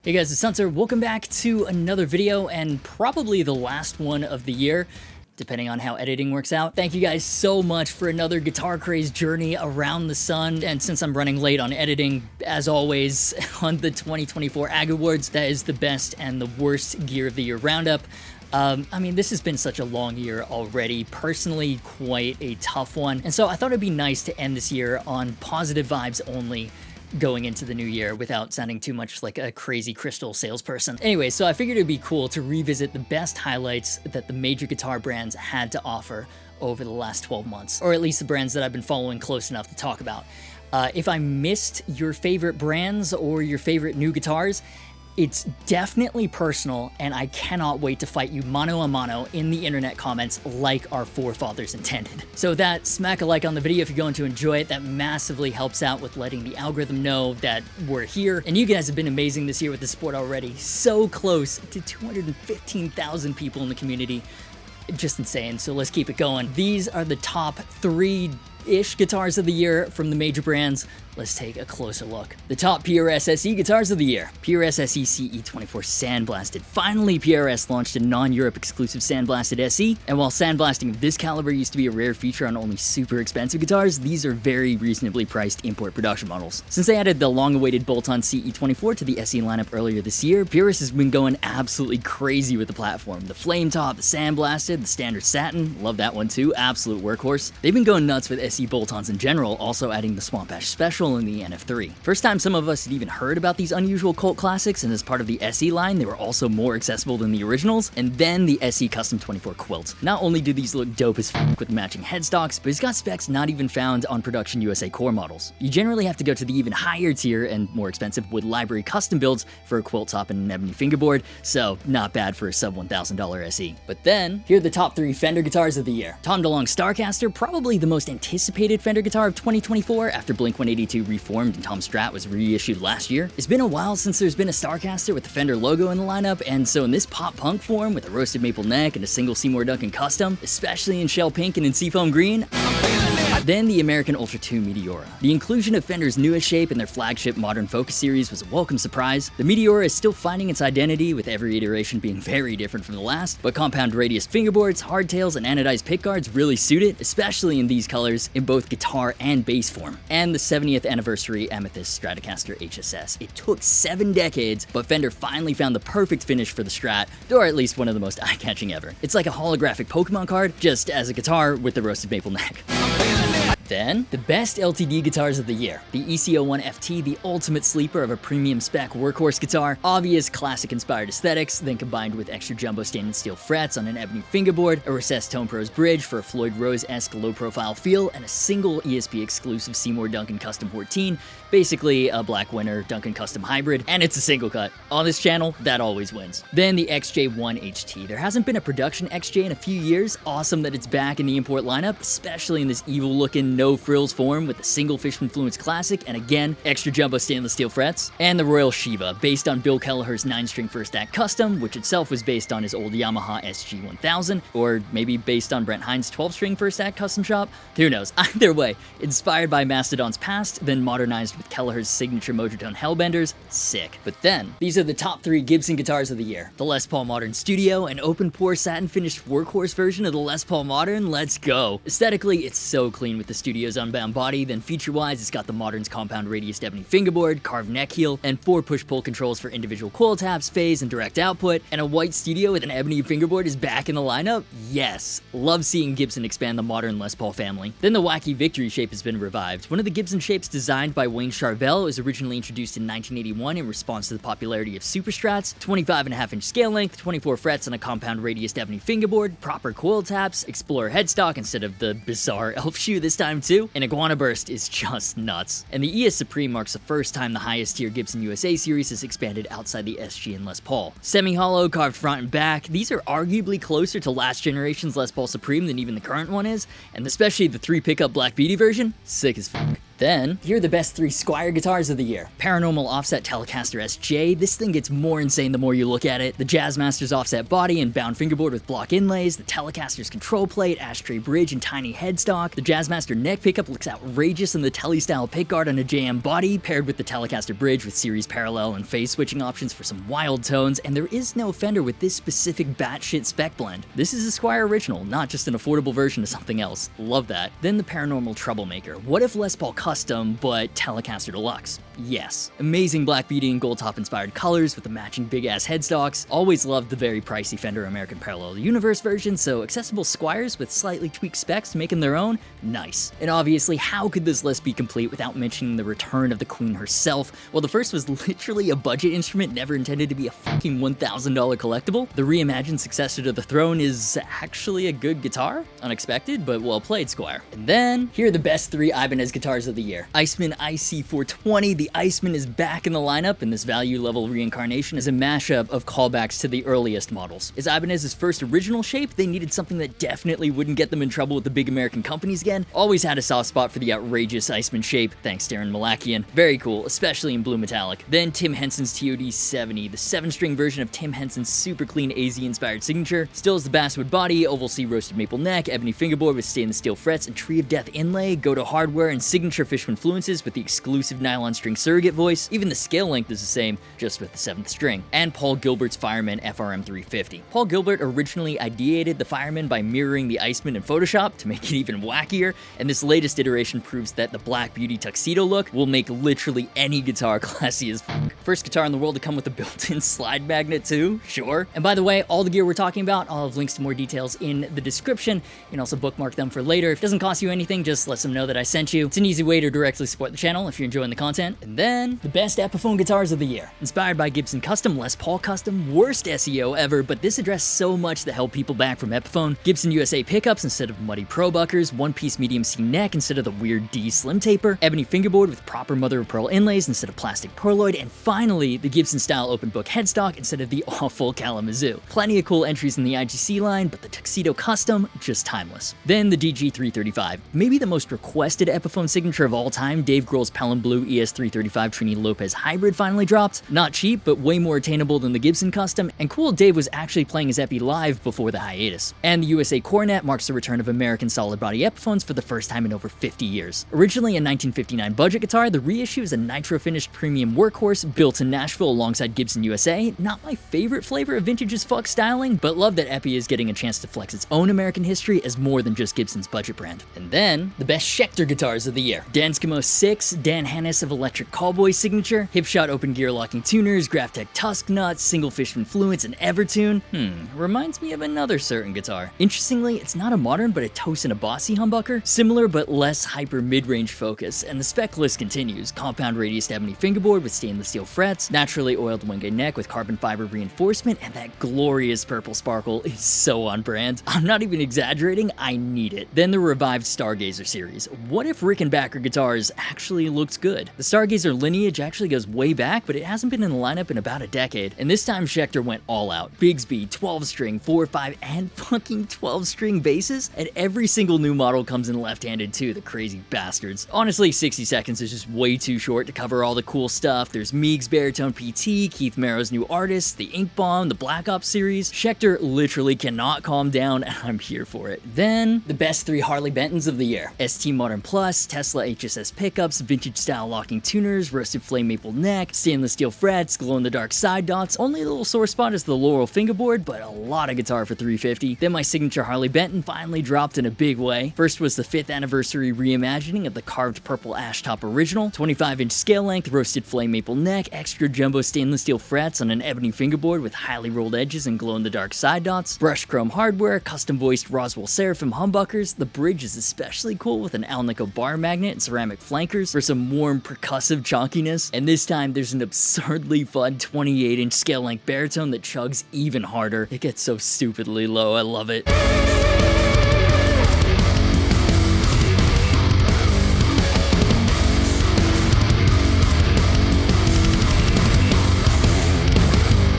Hey guys, it's Hunter. Welcome back to another video and probably the last one of the year, depending on how editing works out. Thank you guys so much for another Guitar Craze journey around the sun. And since I'm running late on editing, as always, on the 2024 AG Awards, that is the best and the worst Gear of the Year roundup. I mean, this has been such a long year already, personally quite a tough one. And so I thought it'd be nice to end this year on positive vibes only, going into the new year without sounding too much like a crazy crystal salesperson. Anyway, so I figured it'd be cool to revisit the best highlights that the major guitar brands had to offer over the last 12 months, or at least the brands that I've been following close enough to talk about. If I missed your favorite brands or your favorite new guitars, it's definitely personal, and I cannot wait to fight you mano a mano in the internet comments like our forefathers intended. So that, smack a like on the video if you're going to enjoy it. That massively helps out with letting the algorithm know that we're here. And you guys have been amazing this year with the support already. So close to 215,000 people in the community. Just insane, so let's keep it going. These are the top 3-ish guitars of the year from the major brands. Let's take a closer look. The top PRS SE guitars of the year. PRS SE CE24 Sandblasted. Finally, PRS launched a non-Europe exclusive Sandblasted SE, and while sandblasting of this caliber used to be a rare feature on only super expensive guitars, these are very reasonably priced import production models. Since they added the long-awaited bolt-on CE24 to the SE lineup earlier this year, PRS has been going absolutely crazy with the platform. The flame top, the sandblasted, the standard satin, love that one too, absolute workhorse. They've been going nuts with SE bolt-ons in general, also adding the Swamp Ash Special in the NF3. First time some of us had even heard about these unusual cult classics, and as part of the SE line, they were also more accessible than the originals, and then the SE Custom 24 Quilt. Not only do these look dope as f with matching headstocks, but it's got specs not even found on production USA core models. You generally have to go to the even higher tier and more expensive wood library custom builds for a quilt top and an ebony fingerboard, so not bad for a sub $1,000 SE. But then, here are the top 3 Fender guitars of the year. Tom DeLonge's Starcaster, probably the most anticipated Fender guitar of 2024 after Blink-182 reformed and Tom Strat was reissued last year. It's been a while since there's been a Starcaster with the Fender logo in the lineup, and so in this pop-punk form with a roasted maple neck and a single Seymour Duncan custom, especially in shell pink and in seafoam green, then the American Ultra 2 Meteora. The inclusion of Fender's newest shape in their flagship Modern Focus series was a welcome surprise. The Meteora is still finding its identity, with every iteration being very different from the last, but compound radius fingerboards, hardtails, and anodized pickguards really suit it, especially in these colors in both guitar and bass form. And the 70th anniversary Amethyst Stratocaster HSS. It took 7 decades, but Fender finally found the perfect finish for the Strat, or at least one of the most eye-catching ever. It's like a holographic Pokemon card, just as a guitar with the roasted maple neck. Then, the best LTD guitars of the year. The EC01 FT, the ultimate sleeper of a premium spec workhorse guitar. Obvious classic-inspired aesthetics, then combined with extra jumbo stainless steel frets on an ebony fingerboard, a recessed Tone Pros bridge for a Floyd Rose-esque low-profile feel, and a single ESP-exclusive Seymour Duncan Custom 14, basically a Black Winter Duncan Custom hybrid, and it's a single cut. On this channel, that always wins. Then the XJ1 HT. There hasn't been a production XJ in a few years. Awesome that it's back in the import lineup, especially in this evil-looking no-frills form with a single Fishman Fluence Classic, and again, extra jumbo stainless steel frets. And the Royal Shiva, based on Bill Kelleher's 9-string First Act Custom, which itself was based on his old Yamaha SG-1000, or maybe based on Brent Hines' 12-string First Act Custom shop? Who knows? Either way, inspired by Mastodon's past, then modernized with Kelleher's signature Motortone Hellbenders, sick. But then, these are the top 3 Gibson guitars of the year. The Les Paul Modern Studio, an open-pore satin-finished workhorse version of the Les Paul Modern, let's go. Aesthetically, it's so clean with the Studio's unbound body, then feature-wise, it's got the Modern's compound radius ebony fingerboard, carved neck heel, and 4 push-pull controls for individual coil taps, phase, and direct output, and a white Studio with an ebony fingerboard is back in the lineup? Yes. Love seeing Gibson expand the Modern Les Paul family. Then the wacky Victory shape has been revived. One of the Gibson shapes designed by Wayne Charvel was originally introduced in 1981 in response to the popularity of Super Strats, 25.5-inch scale length, 24 frets on a compound radius ebony fingerboard, proper coil taps, Explorer headstock instead of the bizarre elf shoe this time too, and Iguana Burst is just nuts. And the ES Supreme marks the first time the highest tier Gibson USA series has expanded outside the SG and Les Paul. Semi-hollow, carved front and back, these are arguably closer to last generation's Les Paul Supreme than even the current one is, and especially the 3 pickup Black Beauty version, sick as fuck. Then, here are the best 3 Squier guitars of the year. Paranormal Offset Telecaster SJ, this thing gets more insane the more you look at it. The Jazzmaster's offset body and bound fingerboard with block inlays, the Telecaster's control plate, ashtray bridge, and tiny headstock. The Jazzmaster neck pickup looks outrageous in the Tele-style pickguard on a JM body, paired with the Telecaster bridge with series parallel and phase switching options for some wild tones, and there is no Fender with this specific batshit spec blend. This is a Squier original, not just an affordable version of something else. Love that. Then the Paranormal Troublemaker. What if Les Paul Custom, but Telecaster Deluxe? Yes. Amazing black beauty and gold top inspired colors with the matching big ass headstocks. Always loved the very pricey Fender American Parallel Universe version, so accessible Squiers with slightly tweaked specs to make them their own? Nice. And obviously, how could this list be complete without mentioning the return of the Queen herself? Well, the first was literally a budget instrument never intended to be a fucking $1,000 collectible. The reimagined successor to the throne is actually a good guitar? Unexpected, but well played, Squier. And then, here are the best 3 Ibanez guitars of the year. Iceman IC420. The Iceman is back in the lineup, and this value level reincarnation is a mashup of callbacks to the earliest models. As Ibanez's first original shape, they needed something that definitely wouldn't get them in trouble with the big American companies again. Always had a soft spot for the outrageous Iceman shape, thanks Darren Malakian. Very cool, especially in blue metallic. Then Tim Henson's TOD70, the 7-string version of Tim Henson's super clean AZ-inspired signature. Still has the basswood body, oval C roasted maple neck, ebony fingerboard with stainless steel frets, and Tree of Death inlay, Go-To hardware, and signature Fishman influences with the exclusive nylon string surrogate voice. Even the scale length is the same, just with the 7th string. And Paul Gilbert's Fireman FRM 350. Paul Gilbert originally ideated the Fireman by mirroring the Iceman in Photoshop to make it even wackier, and this latest iteration proves that the Black Beauty tuxedo look will make literally any guitar classy as fuck. First guitar in the world to come with a built-in slide magnet too, sure. And by the way, all the gear we're talking about, I'll have links to more details in the description. You can also bookmark them for later. If it doesn't cost you anything, just let them know that I sent you. It's an easy way to directly support the channel if you're enjoying the content. And then, the best Epiphone guitars of the year. Inspired by Gibson Custom, Les Paul Custom, worst SEO ever, but this addressed so much that held people back from Epiphone. Gibson USA pickups instead of muddy Pro Buckers, one-piece medium C neck instead of the weird D slim taper, ebony fingerboard with proper mother of pearl inlays instead of plastic pearloid, and finally, the Gibson-style open book headstock instead of the awful Kalamazoo. Plenty of cool entries in the IGC line, but the Tuxedo Custom, just timeless. Then the DG335. Maybe the most requested Epiphone signature of all time, Dave Grohl's Pelham Blue ES335 Trini Lopez Hybrid finally dropped. Not cheap, but way more attainable than the Gibson Custom, and cool Dave was actually playing his Epi live before the hiatus. And the USA Coronet marks the return of American solid body Epiphones for the first time in over 50 years. Originally a 1959 budget guitar, the reissue is a nitro-finished premium workhorse built in Nashville alongside Gibson USA. Not my favorite flavor of vintage as fuck styling, but love that Epi is getting a chance to flex its own American history as more than just Gibson's budget brand. And then, the best Schecter guitars of the year. Danskimo 6, Dan Hannes of Electric Callboy signature, Hipshot open gear locking tuners, Graphtec Tusk nuts, single Fishman Fluence, and Evertune. Reminds me of another certain guitar. Interestingly, it's not a modern but a Tosin Abasi humbucker, similar but less hyper mid-range focus, and the spec list continues. Compound radius ebony fingerboard with stainless steel frets, naturally oiled winged neck with carbon fiber reinforcement, and that glorious purple sparkle is so on brand. I'm not even exaggerating, I need it. Then the revived Stargazer series. What if Rickenbacker guitars actually looked good? The Stargazer lineage actually goes way back, but it hasn't been in the lineup in about a decade, and this time Schecter went all out. Bigsby, 12-string, 4, 5, and fucking 12-string basses, and every single new model comes in left-handed too, the crazy bastards. Honestly, 60 seconds is just way too short to cover all the cool stuff. There's Meeg's Baritone PT, Keith Merrow's New Artist, the Ink Bomb, the Black Ops series. Schecter literally cannot calm down, and I'm here for it. Then, the best 3 Harley Bentons of the year. ST Modern Plus, Tesla HSS pickups, vintage style locking tuners, roasted flame maple neck, stainless steel frets, glow-in-the-dark side dots. Only a little sore spot is the Laurel fingerboard, but a lot of guitar for $350. Then my signature Harley Benton finally dropped in a big way. First was the 5th anniversary reimagining of the carved purple ash top original, 25-inch scale length, roasted flame maple neck, extra jumbo stainless steel frets on an ebony fingerboard with highly rolled edges and glow-in-the-dark side dots, brushed chrome hardware, custom voiced Roswell Seraphim humbuckers. The bridge is especially cool with an Alnico bar magnet and ceramic flankers for some warm percussive chonkiness. And this time there's an absurdly fun 28-inch scale length baritone that chugs even harder. It gets so stupidly low, I love it.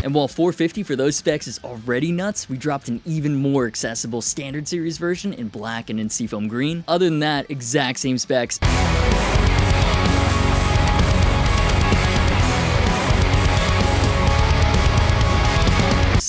And while $450 for those specs is already nuts, we dropped an even more accessible standard series version in black and in seafoam green. Other than that, exact same specs.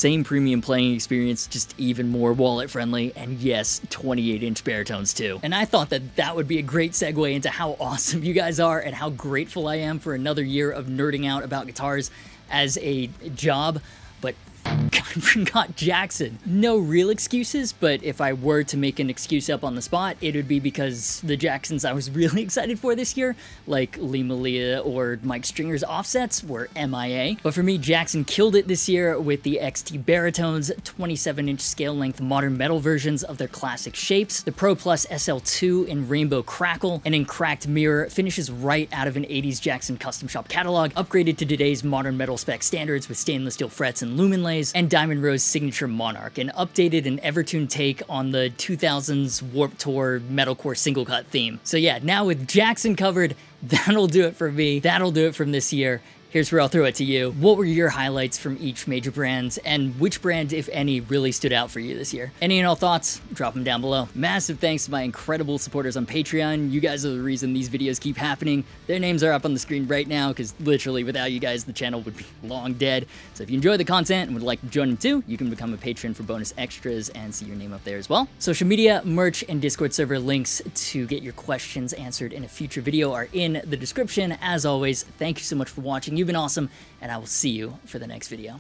same premium playing experience, just even more wallet friendly, and yes, 28-inch baritones too. And I thought that that would be a great segue into how awesome you guys are and how grateful I am for another year of nerding out about guitars as a job, but I forgot Jackson. No real excuses, but if I were to make an excuse up on the spot, it would be because the Jacksons I was really excited for this year, like Lee Malia or Mike Stringer's offsets, were MIA. But for me, Jackson killed it this year with the XT baritones, 27-inch scale length modern metal versions of their classic shapes, the Pro Plus SL2 in rainbow crackle, and in cracked mirror, finishes right out of an 80s Jackson custom shop catalog, upgraded to today's modern metal spec standards with stainless steel frets and lumen lays, and Diamond Rose signature Monarch, an updated and ever-tuned take on the 2000s Warped Tour metalcore single cut theme. So yeah, now with Jackson covered, that'll do it for me. That'll do it from this year. Here's where I'll throw it to you. What were your highlights from each major brand, and which brand, if any, really stood out for you this year? Any and all thoughts? Drop them down below. Massive thanks to my incredible supporters on Patreon. You guys are the reason these videos keep happening. Their names are up on the screen right now, because literally without you guys, the channel would be long dead. So if you enjoy the content and would like to join them too, you can become a patron for bonus extras and see your name up there as well. Social media, merch, and Discord server links to get your questions answered in a future video are in the description. As always, thank you so much for watching. You've been awesome, and I will see you for the next video.